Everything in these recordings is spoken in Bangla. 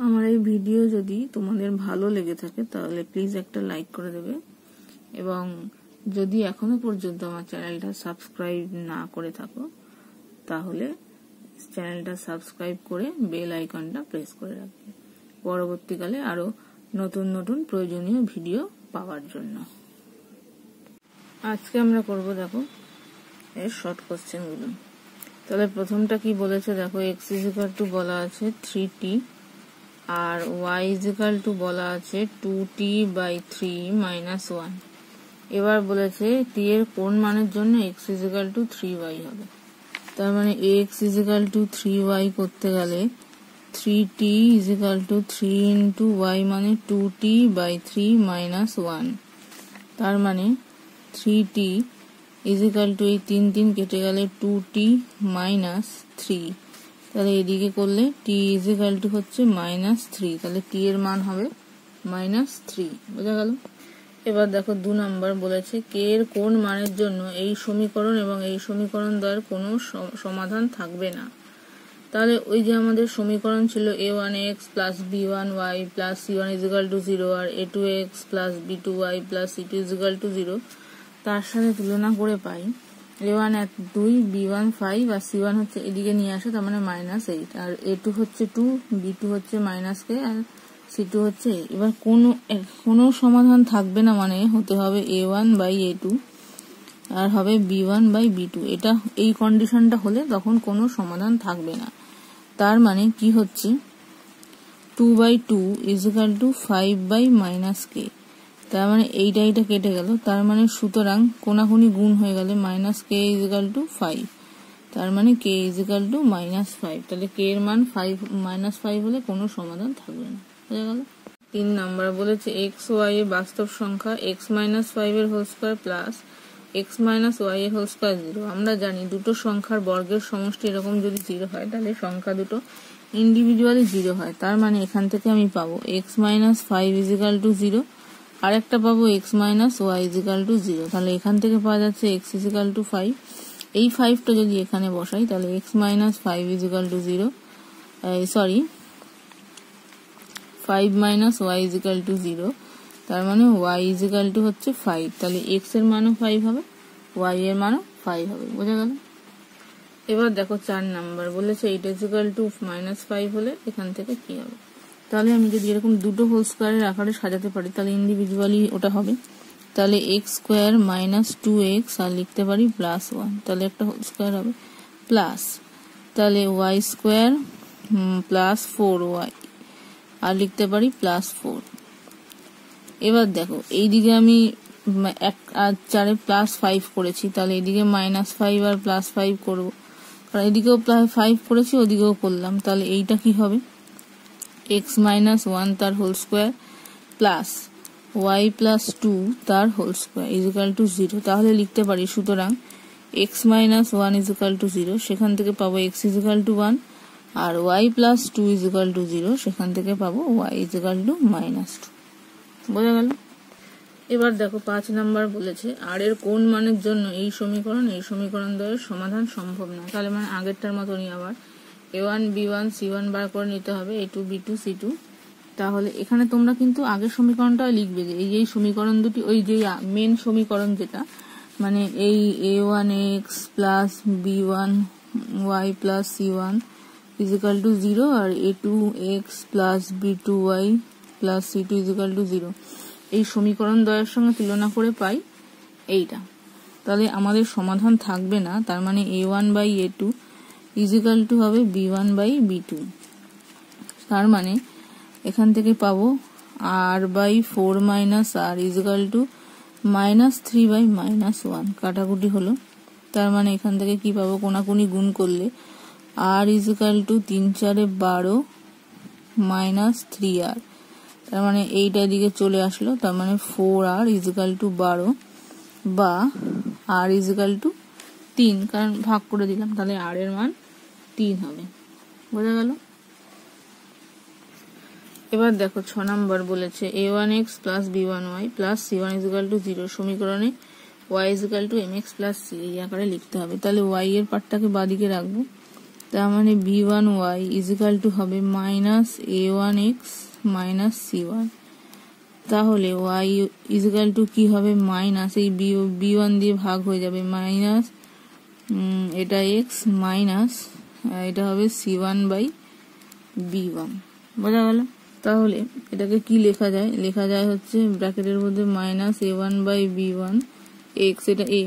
আমার এই ভিডিও যদি তোমাদের ভালো লেগে থাকে তাহলে প্লিজ একটা লাইক করে দেবে, এবং যদি এখনো পর্যন্ত আমার চ্যানেলটা সাবস্ক্রাইব না করে থাকো তাহলে চ্যানেলটা সাবস্ক্রাইব করে বেল আইকনটা প্রেস করে রাখবে পরবর্তীকালে আরো নতুন নতুন প্রয়োজনীয় ভিডিও পাওয়ার জন্য। আজকে আমরা করব দেখো এর শর্ট কোশ্চেন গুলো। তাহলে প্রথমটা কি বলেছে দেখো, x = বলা আছে 3t আর y = বলা আছে 2t/3 - 1। এবার বলেছে t এর কোন মানের জন্য x = 3y হবে। তার মানে x = 3y করতে গেলে 3t = 3 × y মানে 2t/3 - 1। তার মানে 3t = এই 3 3 কেটে গেলে 2t - 3। তাহলে এদিকে করলে t = হচ্ছে -3, তাহলে t এর মান হবে -3। বোঝা গেল? এবার দেখো 2 নাম্বার বলেছে k এর কোন মানের জন্য এই সমীকরণ এবং এই সমীকরণ দ্বয়ের কোনো সমাধান থাকবে না। তাহলে ওই যে আমাদের সমীকরণ ছিল a1x + b1y + c1 = 0 আর a2x + b2y + c2 = 0, তার সাথে তুলনা করে পাই a1 2, b1 5 আর c1 হচ্ছে এদিকে নিয়ে আসে, তার মানে -8, আর a2 হচ্ছে 2, b2 হচ্ছে -k আর c2 হচ্ছে। এবার কোনো সমাধান থাকবে না মানে হতে হবে a1/a2 আর হবে b1/b2। এটা এই কন্ডিশনটা হলে তখন কোনো সমাধান থাকবে না। তার মানে কি হচ্ছে 2/2 = 5/-k। তার মানে এইটা কেটে গেল, তার মানে সুতরাং কোনাকুনি গুণ হয়ে গেলে -k = 5। তার মানে k = -5। তাহলে k এর মান 5 হলে কোনো সমাধান থাকবে না। বুঝা গেল? 3 নাম্বার বলেছে x y এর বাস্তব সংখ্যা x - 5 এর whole square plus x - y এর হোল স্কয়ার 0। আমরা জানি দুটো সংখ্যার বর্গের সমষ্টি এরকম যদি 0 হয় তাহলে সংখ্যা দুটো ইন্ডিভিজুয়ালি 0 হয়। তার মানে এখান থেকে আমি পাবো x - 5 = 0 আর একটা পাবো x - y = 0। তাহলে এখান থেকে পাওয়া যাচ্ছে x = 5। এই 5টা যদি এখানে বসাই তাহলে x - 5 = 0, 5 - y = 0। তার মানে y = হচ্ছে 5। তাহলে x এর মানও 5 হবে, y এর মানও 5 হবে। বোঝা গেল? এবার দেখো 4 নাম্বার বলেছে 8 = -5 হলে এখান থেকে কি হবে। তাহলে আমি যদি এরকম দুটো হোল স্কয়ারের আকারে সাজাতে পারি তাহলে ইন্ডিভিজুয়ালি ওটা হবে। তাহলে x² - 2x আর লিখতে পারি +1, তাহলে একটা হোল স্কয়ার হবে প্লাস, তাহলে y² + 4y আর লিখতে পারি +4। এবার দেখো এইদিকে আমি 1 আর 4 +5 করেছি, তাহলে এদিকে -5 আর +5 করব, কারণ এদিকেও 5 করেছি ওদিকেও করলাম। তাহলে এইটা কি হবে x - 1 তার হোল স্কয়ার প্লাস y + 2 তার হোল স্কয়ার = 0। তাহলে লিখতে পারি সুতরাং x - 1 = 0, সেখান থেকে পাবো x = 1 আর y + 2 = 0, সেখান থেকে পাবো y = -2। বোঝা গেল? এবার দেখো 5 নাম্বার বলেছে r এর কোন মানের জন্য এই সমীকরণ দ্বয়ের সমাধান সম্ভব না। তাহলে মানে আগেরটার মতনই আবার a1 b1 c1 বার করে নিতে হবে, a2 b2 c2। তাহলে এখানে তোমরা কিন্তু আগের সমীকরণটা লিখবে যে এই সমীকরণ দুটি ওই যে মেন সমীকরণ যেটা মানে এই a1x + b1y + c1 = 0 আর a2x + b2y + c2 = 0, এই সমীকরণ দ্বয়ের সঙ্গে তুলনা করে পাই এইটা। তাহলে আমাদের সমাধান থাকবে না, তার মানে a1/a2 = হবে b1/b2। তার মানে এখান থেকে পাবো r/4 - r = -3/-1। কাটাকুটি হলো, তার মানে এখান থেকে কি পাবো কোনাকুনি গুণ করলে r = 3 × 4 = 12 - 3r। তার মানে এইটা দিকে চলে আসলো, তার মানে 4r = 12 বা r = 3, কারণ ভাগ করে দিলাম, তাহলে r এর মান 3 হবে। বোঝা গেল? এবার দেখো 6 নাম্বার বলেছে a1x + b1y + c1 = 0 সমীকরণে y = mx + c এই আকারে লিখতে হবে। তাহলে y এর পার্টটাকে বাঁদিকে রাখবো তার মানে b1y ইজিক্যাল টু হবে মাইনাস a1x মাইনাস c1। তাহলে y ইজিক্যাল টু কি হবে, মাইনাস এই b1 দিয়ে ভাগ হয়ে যাবে, মাইনাস এটা x মাইনাস এটা হবে c1 বাই b1। বোঝা গেল? তাহলে এটাকে কি লেখা যায়, লেখা যায় হচ্ছে ব্র্যাকেটের মধ্যে minus a1 by b1 x, এটা a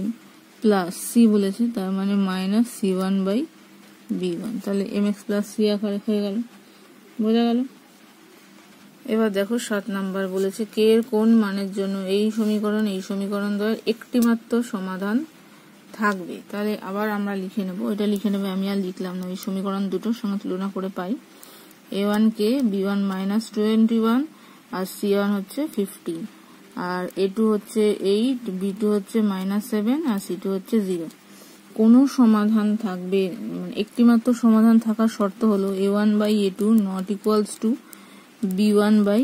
প্লাস c বলেছে, তার মানে মাইনাস c1 বাই b1। তাহলে mx প্লাস c আকারে হয়ে গেল। বোঝা গেল? এবার দেখো 7 নাম্বার বলেছে কে এর কোন মানের জন্য এই সমীকরণ দ্বয়ের একটি মাত্র সমাধান থাকবে। তাহলে আবার আমরা লিখে নেব, এটা লিখে নেবে, আমি আর লিখলাম না, এই সমীকরণ দুটোর সঙ্গে তুলনা করে পাই a1 কে b1 মাইনাস 21 আর c1 হচ্ছে 15 আর a2 হচ্ছে 8, b2 হচ্ছে মাইনাস 7 আর c2 হচ্ছে 0। কোনো সমাধান থাকবে, একটি মাত্র সমাধান থাকার শর্ত হলো a1 by a2 not equals to b1 by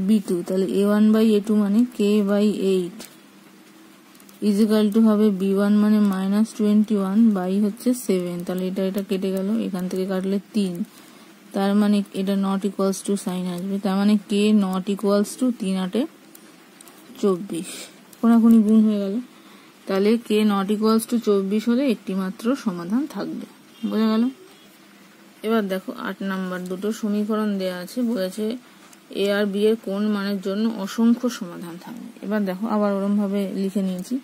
b2। তাহলে a1 বাই a2 মানে k বাই 8 ইজিক্যাল টু হবে b1 মানে মাইনাস 21 বাই হচ্ছে 7। তাহলে এটা কেটে গেল, এখান থেকে কাটলে 3, তার মানে এটা নট ইকুয়ালস টু সাইন আসবে, তার মানে k নট ইকুয়ালস টু 3 8 24, কোনাকুনি গুণ হয়ে গেল। তাহলে k নট ইকুয়ালস টু 24 হলে একটি মাত্র সমাধান থাকবে। বোঝা গেল? এবার দেখো 8 নাম্বার দুটো সমীকরণ দেয়া আছে, বলেছে a আর b এর কোন মানের জন্য অসংখ্য সমাধান থাকবে। এবার দেখো আবার ওরম ভাবে লিখে নিয়েছি।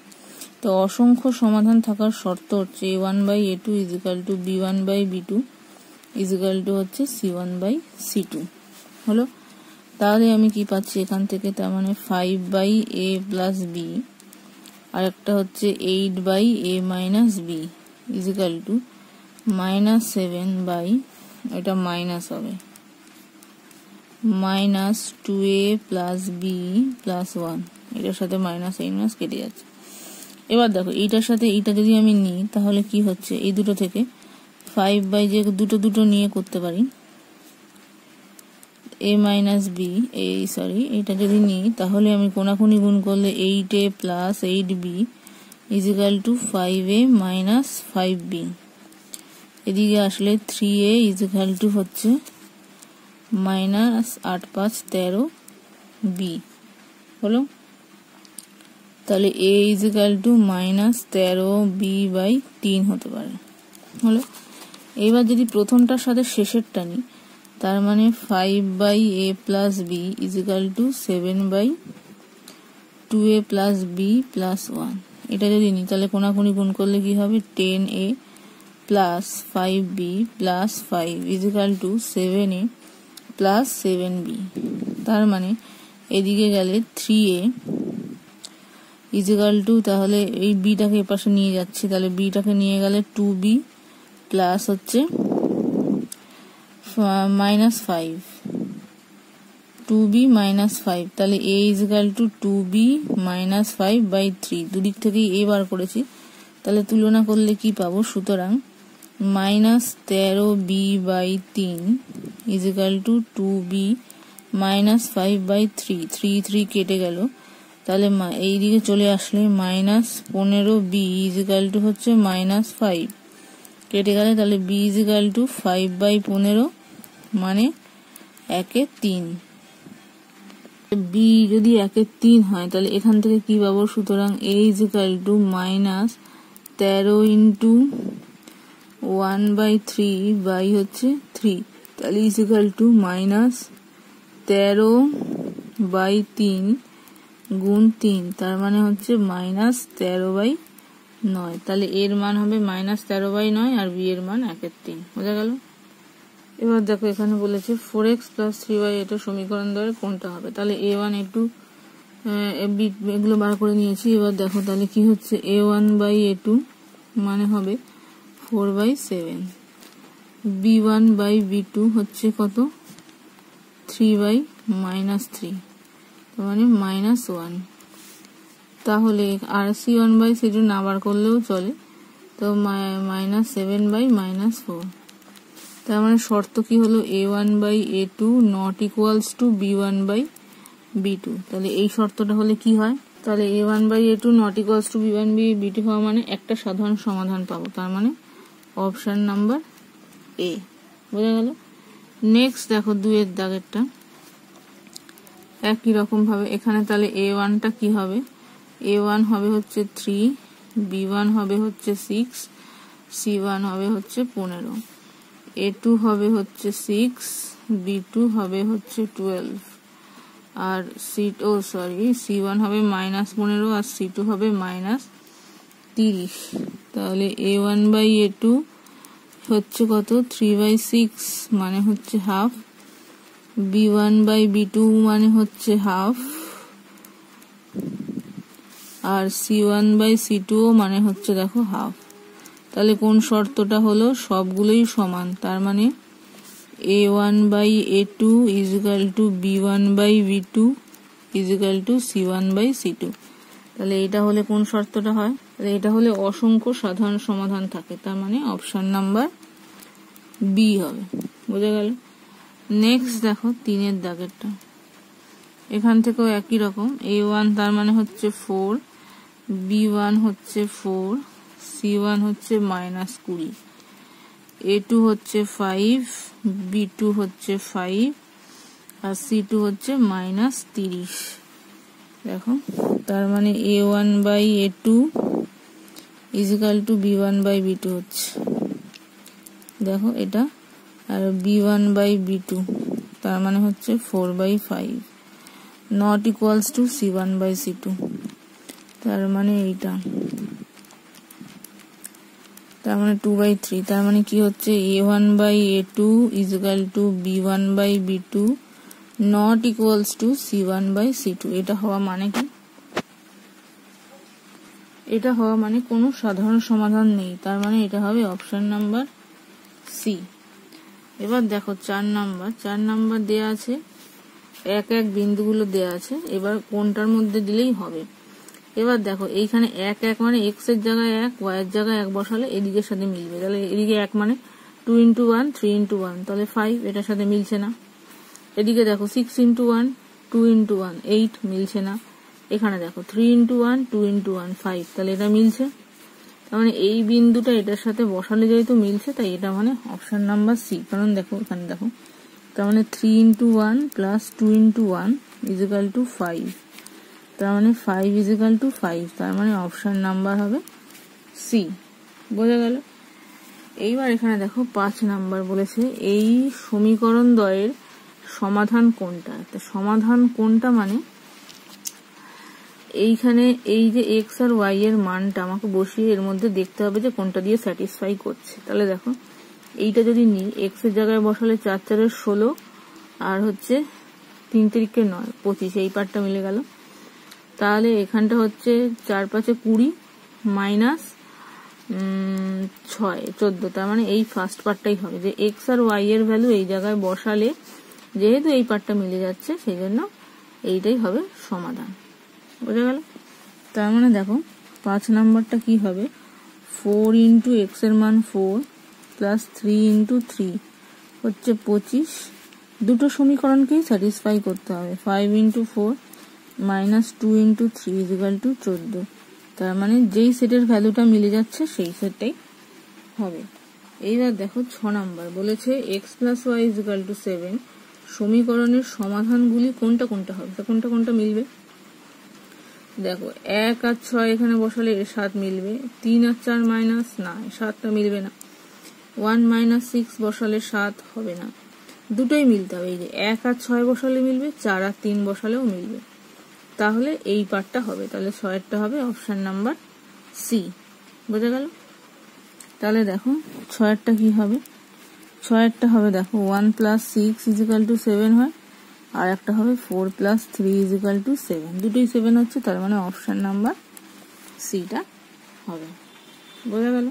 তো অসংখ্য সমাধান থাকার শর্ত হচ্ছে a1 by a2 equal to b1 by b2 equal to হচ্ছে c1 বাই c2 হলো। তাহলে আমি কি পাচ্ছি এখান থেকে, তার মানে 5 বাই a প্লাস b আর একটা হচ্ছে 8 by a minus b equal to minus 7 by, এটা মাইনাস হবে, minus 2a plus b plus 1, এটার সাথে মাইনাস এই মাইনাস কেটে যাচ্ছে। এবার দেখো এইটার সাথে এইটা যদি আমি নিই তাহলে কি হচ্ছে, এই দুটো থেকে 5 বাই যে দুটো নিয়ে করতে পারি a মাইনাস b, এটা যদি নিই তাহলে আমি কোনাকুনি গুণ করলে 8a plus 8b is equal two 5a minus 5b। এদিকে আসলে 3a ইজিক্যাল টু হচ্ছে মাইনাস 8 5 13b হলো। তাহলে a equal to minus 13b by 3 হতে পারে হলো। এইবার যদি প্রথমটার সাথে শেষেরটা নিই, তার মানে 5 by a plus b equal to 7 by 2a plus b plus 1। এটা যদি নিই তাহলে কোনাকুনি গুণ করলে কি হবে, 10a plus 5b plus 5 equal to 7a plus 7b। তার মানে এদিকে গেলে 3a ইজিক্যাল টু, তাহলে এই বিটাকে এপাশে নিয়ে যাচ্ছি, তাহলে বিটাকে নিয়ে গেলে 2b প্লাস হচ্ছে মাইনাস 5, 2b মাইনাস 5। তাহলে a equal to 2b minus 5 by 3, দুদিক থেকেই a বার করেছি, তাহলে তুলনা করলে কি পাবো, সুতরাং minus 13b by 3 equal to 2b minus 5 by 3, 3 কেটে গেল, তাহলে এইদিকে চলে আসলে মাইনাস 15b ইজিক্যাল টু হচ্ছে মাইনাস 5 কেটে গেলে, তাহলে b ইজিক্যাল টু 5 বাই 15 মানে 1/3। b যদি 1/3 হয় তাহলে এখান থেকে কি পাবো, সুতরাং a equal to minus 13 into 1/3 by হচ্ছে 3, তাহলে ইজিক্যাল টু মাইনাস 13 বাই 3 গুণ 3, তার মানে হচ্ছে মাইনাস 13 বাই 9। তাহলে এর মান হবে মাইনাস 13 বাই 9 আর বি এর মান 1/3। বোঝা গেল? এবার দেখো এখানে বলেছে 4x প্লাস 3y এটা সমীকরণ দ্বয়ের কোনটা হবে। তাহলে a1 a2 এগুলো বার করে নিয়েছি। এবার দেখো তাহলে কি হচ্ছে, a1 বাই a2 মানে হবে 4 বাই 7, b1 বাই b2 হচ্ছে কত, 3 বাই মাইনাস 3, তার মানে মাইনাস 1। তাহলে আর c1 বাই c2 না বার করলেও চলে, তো মাইনাস 7 বাই মাইনাস 4। তার মানে শর্ত কি হলো, a1 by a2 not equals to b1 by b2। তাহলে এই শর্তটা হলে কি হয়, তাহলে a1 by a2 not equals to b1 by b2 হওয়া মানে একটা সাধারণ সমাধান পাবো, তার মানে অপশন নাম্বার এ। বোঝা গেল? নেক্সট দেখো 2 এর দাগেরটা একই রকম ভাবে এখানে তাহলে A1টা কি হবে? A1 হবে হচ্ছে 3, B1 হবে হচ্ছে 6, C1 হবে হচ্ছে 15, A2 হবে হচ্ছে 6, B2 হবে হচ্ছে 12, আর C1 হবে -15 আর C2 হবে -30। তাহলে A1/A2 হচ্ছে কত? 3/6 মানে হচ্ছে হাফ, B1/B2 মানে হচ্ছে হাফ, আর C1/C2 মানে হচ্ছে দেখো হাফ। তাহলে কোন শর্তটা হলো? সবগুলোই সমান, তার মানে A1/A2 = B1/B2 = C1/C2। তাহলে এটা হলে কোন শর্তটা হয়? তাহলে এটা হলে অসংখ্য সাধারণ সমাধান থাকে, তার মানে অপশন নাম্বার বি হবে। বোঝা গেল? নেক্সট দেখো 3 এর দাগেরটা এখান থেকেও একই রকম। A1 তার মানে হচ্ছে 4, B1 হচ্ছে 4, C1 হচ্ছে -20, A2 হচ্ছে 5, B2 হচ্ছে 5 আর C2 হচ্ছে -30। দেখো তার মানে A1/A2 = B1/B2 হচ্ছে, দেখো এটা, আর B1/B2 তার মানে হচ্ছে 4/5 not equals to C1/C2, তার মানে এইটা, তার মানে 2/3। তার মানে কি হচ্ছে? A1/A2 = B1/B2 not equals to C1/C2। এটা হওয়া মানে কি? এটা হওয়া মানে কোনো সাধারণ সমাধান নেই, তার মানে এটা হবে অপশন নাম্বার সি। এবার দেখো 4 নাম্বার দেয়া আছে, এক বিন্দুগুলো দেয়া আছে, এবার কোনটার মধ্যে দিলেই হবে। এবার দেখো এইখানে 1 মানে x এর জায়গায় 1, y এর জায়গায় 1 বসালে এদিকের সাথে মিলবে। তাহলে এদিকে 1 মানে 2 × 1 3 × 1, তাহলে 5, এটার সাথে মিলছে না। এদিকে দেখো 6 × 1 2 × 1 8, মিলছে না। এখানে দেখো 3 × 1 2 × 1 5, তাহলে এটা মিলছে। তার মানে এই বিন্দুটা এটার সাথে বসালে যেহেতু মিলছে, তাই এটা মানে অপশন নাম্বার সি। কারণ দেখো এখানে দেখো, তার মানে 3 × 1 + 2 × 1 = 5, তার মানে 5 = 5, তার মানে অপশন নাম্বার হবে সি। বোঝা গেল? এইবার এখানে দেখো 5 নাম্বার বলেছে এই সমীকরণ দ্বয়ের সমাধান কোনটা। তো সমাধান কোনটা মানে এইখানে এই যে x আর y এর মানটা আমাকে বসিয়ে এর মধ্যে দেখতে হবে যে কোনটা দিয়ে স্যাটিসফাই করছে। তাহলে দেখো এইটা যদি নিই, x এর জায়গায় বসালে 4 × 4 = 16 আর হচ্ছে 3 × 3 = 9 25, এই পার্টটা মিলে গেল। তাহলে এখানটা হচ্ছে 4 × 5 = 20 - 6 14, তার মানে এই ফার্স্ট পার্টটাই হবে যে x আর y এর ভ্যালু এই জায়গায় বসালে যেহেতু এই পার্টটা মিলে যাচ্ছে সেই জন্য এইটাই হবে সমাধান। বোঝা গেল? তার মানে দেখো 5 নাম্বারটা কি হবে? 4 × x এর মান 4 + 3 × 3 হচ্ছে 25, দুটো সমীকরণকেই স্যাটিসফাই করতে হবে। 5 × 4 - 2 × 3 = 14, তার মানে যেই সেটের ভ্যালুটা মিলে যাচ্ছে সেই সেটটাই হবে। এইবার দেখো 6 নাম্বার বলেছে x + y = 7 সমীকরণের সমাধানগুলি কোনটা কোনটা হবে। কোনটা কোনটা মিলবে? দেখো 1 আর 6 এখানে বসালে 7 মিলবে, 3 আর 4 মাইনাস, না 7টা মিলবে না। 1 - 6 বসালে 7 হবে না, দুটোই মিলতে হবে। এই যে 1 আর 6 বসালে মিলবে, 4 আর 3 বসালেও মিলবে, তাহলে এই পার্টটা হবে। তাহলে 6এরটা হবে অপশন নাম্বার সি। বোঝা গেল? তাহলে দেখো 6এরটা কি হবে? 6এরটা হবে দেখো 1 + 6 = 7 হয়, আর একটা হবে 4 + 3 = 7, দুটোই 7 হচ্ছে, তার মানে অপশন নাম্বার সিটা হবে। বোঝা গেল?